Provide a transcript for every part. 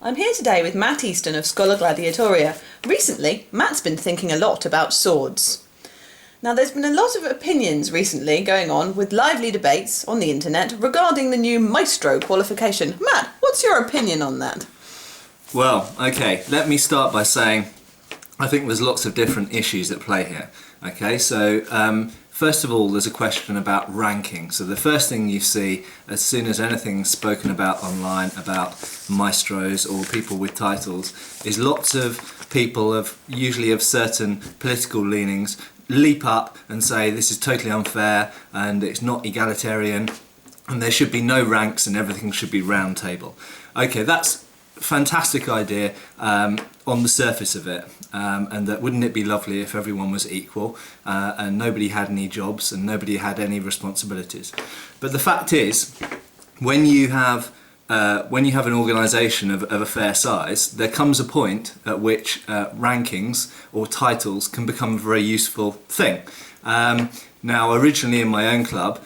I'm here today with Matt Easton of Schola Gladiatoria. Recently, Matt's been thinking a lot about swords. Now, there's been a lot of opinions recently going on with lively debates on the internet regarding the new Maestro qualification. Matt, what's your opinion on that? Well, okay, let me start by saying I think there's lots of different issues at play here. Okay, so first of all, there's a question about ranking. So the first thing you see as soon as anything's spoken about online about maestros or people with titles is lots of people usually of certain political leanings leap up and say this is totally unfair and it's not egalitarian and there should be no ranks and everything should be round table. Okay, that's a fantastic idea on the surface of it, and that wouldn't it be lovely if everyone was equal and nobody had any jobs and nobody had any responsibilities. But the fact is, when you have an organisation of a fair size, there comes a point at which rankings or titles can become a very useful thing. Now, originally in my own club,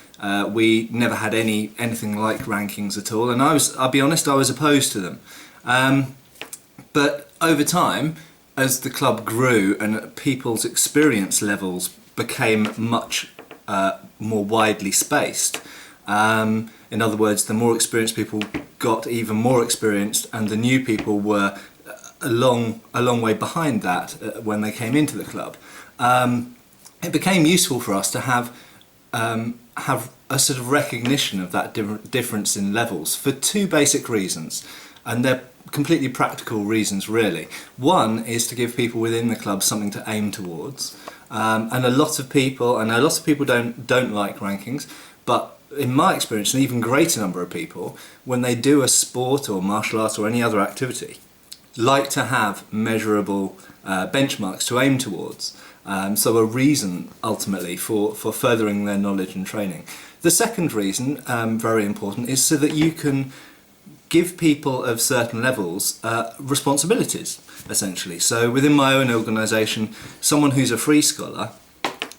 we never had anything like rankings at all, and I'll be honest, I was opposed to them. But over time, as the club grew and people's experience levels became much more widely spaced, in other words, the more experienced people got even more experienced, and the new people were a long way behind that when they came into the club. It became useful for us to have a sort of recognition of that difference in levels for two basic reasons, and they're completely practical reasons really. One is to give people within the club something to aim towards, and a lot of people don't like rankings, but in my experience an even greater number of people, when they do a sport or martial arts or any other activity, like to have measurable benchmarks to aim towards. So a reason ultimately for furthering their knowledge and training. The second reason, very important, is so that you can give people of certain levels responsibilities, essentially. So within my own organisation, someone who's a free scholar,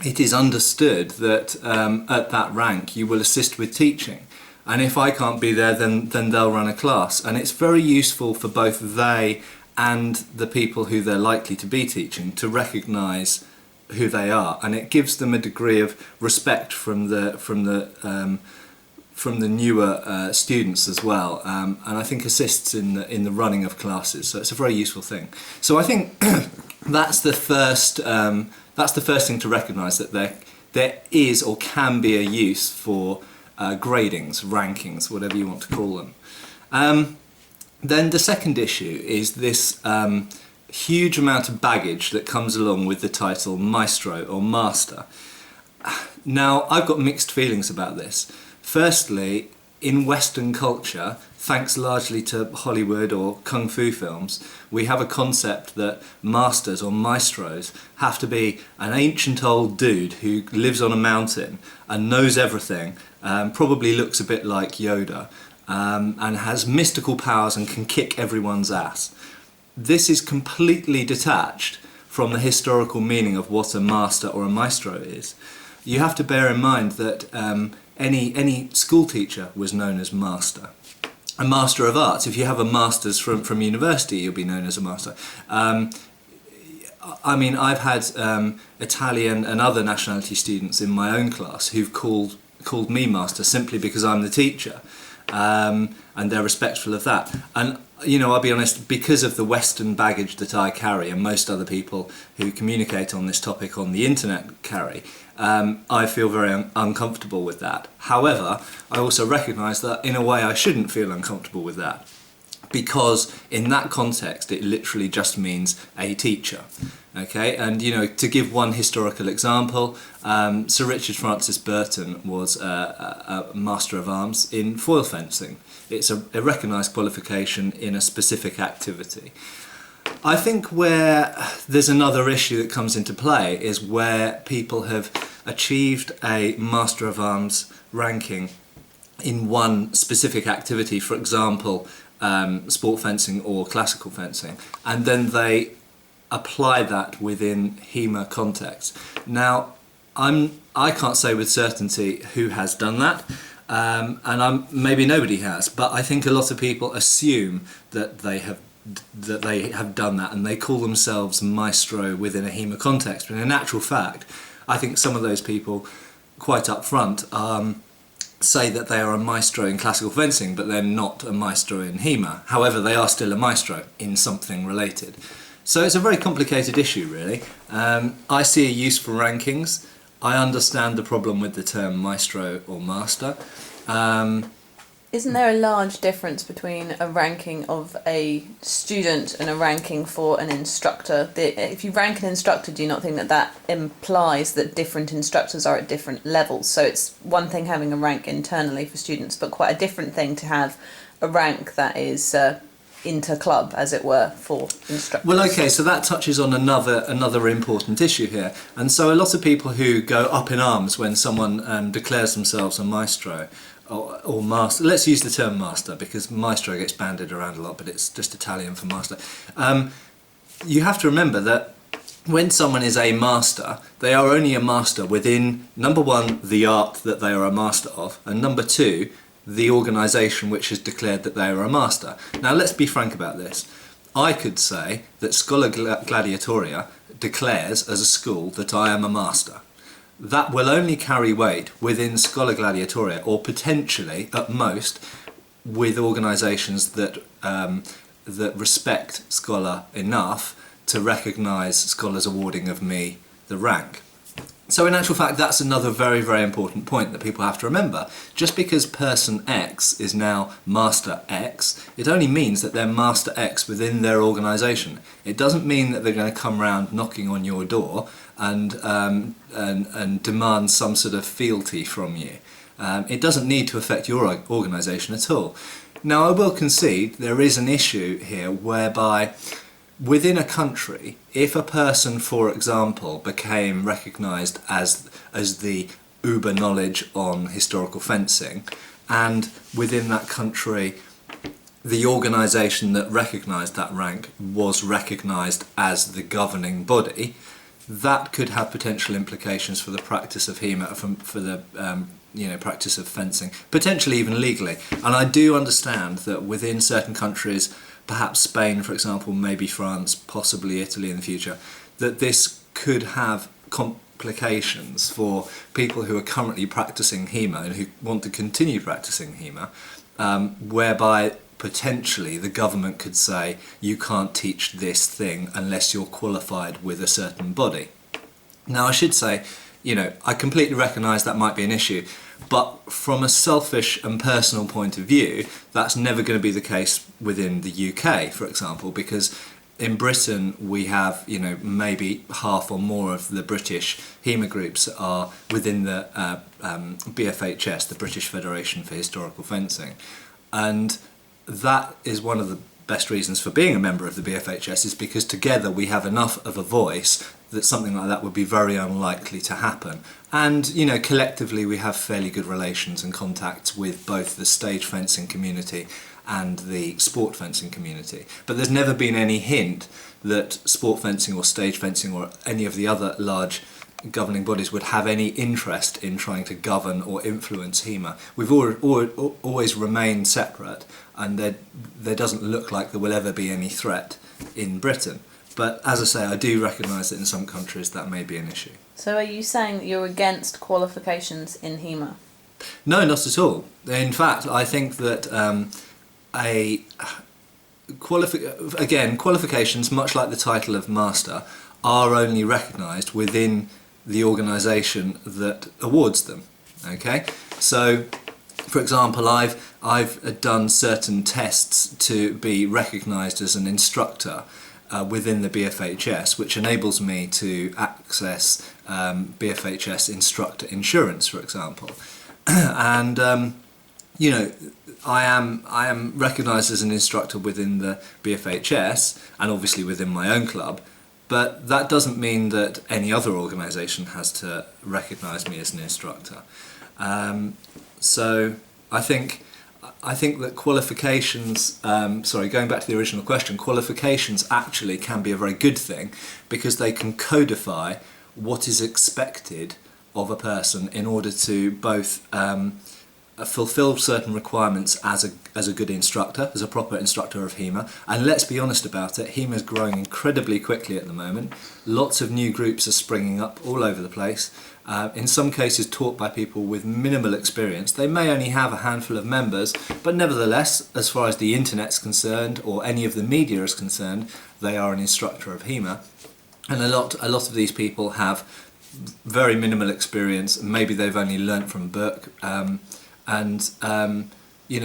it is understood that at that rank you will assist with teaching, and if I can't be there, then they'll run a class, and it's very useful for both they and the people who they're likely to be teaching to recognise who they are, and it gives them a degree of respect from the newer students as well, and I think assists in the running of classes. So it's a very useful thing. So I think that's the first thing to recognise, that there is or can be a use for gradings, rankings, whatever you want to call them. Then the second issue is this huge amount of baggage that comes along with the title Maestro or Master. Now, I've got mixed feelings about this. Firstly, in Western culture, thanks largely to Hollywood or kung fu films, we have a concept that masters or maestros have to be an ancient old dude who lives on a mountain and knows everything, probably looks a bit like Yoda, and has mystical powers and can kick everyone's ass. This is completely detached from the historical meaning of what a master or a maestro is. You have to bear in mind that any school teacher was known as master. A master of arts, if you have a master's from university, you'll be known as a master. I mean, I've had Italian and other nationality students in my own class who've called me master simply because I'm the teacher, and they're respectful of that. And you know, I'll be honest, because of the Western baggage that I carry and most other people who communicate on this topic on the internet carry, I feel very uncomfortable with that. However, I also recognise that in a way I shouldn't feel uncomfortable with that, because in that context it literally just means a teacher. Okay, and you know, to give one historical example, Sir Richard Francis Burton was a Master of Arms in foil fencing. It's a recognised qualification in a specific activity. I think where there's another issue that comes into play is where people have achieved a Master of Arms ranking in one specific activity, for example, sport fencing or classical fencing, and then they apply that within HEMA context. Now, I can't say with certainty who has done that. Maybe nobody has, but I think a lot of people assume that they have done that, and they call themselves Maestro within a HEMA context. But in actual fact, I think some of those people, quite up front, say that they are a Maestro in classical fencing, but they're not a Maestro in HEMA. However, they are still a Maestro in something related. So it's a very complicated issue, really. I see a use for rankings. I understand the problem with the term Maestro or Master. Isn't there a large difference between a ranking of a student and a ranking for an instructor? If you rank an instructor, do you not think that that implies that different instructors are at different levels? So it's one thing having a rank internally for students, but quite a different thing to have a rank that is inter-club, as it were, for instructors. Well, okay, so that touches on another important issue here. And so a lot of people who go up in arms when someone declares themselves a Maestro, or master, let's use the term master because Maestro gets bandied around a lot, but it's just Italian for master. You have to remember that when someone is a master, they are only a master within, number one, the art that they are a master of, and number two, the organisation which has declared that they are a master. Now let's be frank about this. I could say that Schola Gladiatoria declares as a school that I am a master. That will only carry weight within Schola Gladiatoria, or potentially, at most, with organisations that respect Schola enough to recognise Schola's awarding of me the rank. So in actual fact, that's another very, very important point that people have to remember. Just because person X is now Master X, it only means that they're Master X within their organisation. It doesn't mean that they're going to come round knocking on your door and demand some sort of fealty from you. It doesn't need to affect your organisation at all. Now, I will concede there is an issue here whereby within a country, if a person, for example, became recognised as the uber knowledge on historical fencing, and within that country the organisation that recognised that rank was recognised as the governing body, that could have potential implications for the practice of HEMA, for the practice of fencing, potentially even legally. And I do understand that within certain countries, perhaps Spain, for example, maybe France, possibly Italy in the future, that this could have complications for people who are currently practicing HEMA and who want to continue practicing HEMA, whereby potentially the government could say you can't teach this thing unless you're qualified with a certain body. Now, I should say, I completely recognise that might be an issue, but from a selfish and personal point of view, that's never going to be the case within the UK, for example, because in Britain we have, maybe half or more of the British HEMA groups are within the BFHS, the British Federation for Historical Fencing, and that is one of the best reasons for being a member of the BFHS, is because together we have enough of a voice that something like that would be very unlikely to happen. And, collectively we have fairly good relations and contacts with both the stage fencing community and the sport fencing community. But there's never been any hint that sport fencing or stage fencing or any of the other large governing bodies would have any interest in trying to govern or influence HEMA. We've always remained separate, and there doesn't look like there will ever be any threat in Britain. But as I say, I do recognise that in some countries that may be an issue. So are you saying that you're against qualifications in HEMA? No, not at all. In fact, I think that qualifications, much like the title of master, are only recognised within the organisation that awards them. Okay, so for example, I've done certain tests to be recognised as an instructor within the BFHS, which enables me to access BFHS instructor insurance, for example. And I am recognised as an instructor within the BFHS and obviously within my own club, but that doesn't mean that any other organisation has to recognise me as an instructor. So I think that qualifications, going back to the original question, qualifications actually can be a very good thing because they can codify what is expected of a person in order to both fulfill certain requirements as a good instructor, as a proper instructor of HEMA. And let's be honest about it, HEMA is growing incredibly quickly at the moment. Lots of new groups are springing up all over the place. In some cases taught by people with minimal experience. They may only have a handful of members, but nevertheless, as far as the internet's concerned or any of the media is concerned, they are an instructor of HEMA. And a lot of these people have very minimal experience. Maybe they've only learnt from a book.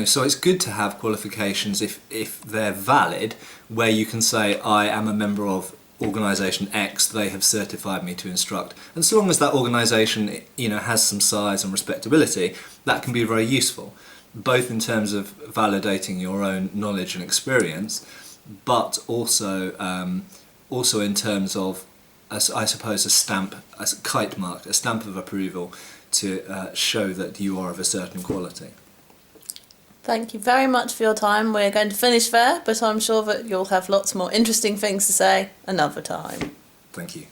So it's good to have qualifications if they're valid, where you can say, I am a member of organisation X, they have certified me to instruct. And so long as that organisation, has some size and respectability, that can be very useful, both in terms of validating your own knowledge and experience, but also in terms of, I suppose, a kite mark, a stamp of approval to show that you are of a certain quality. Thank you very much for your time. We're going to finish there, but I'm sure that you'll have lots more interesting things to say another time. Thank you.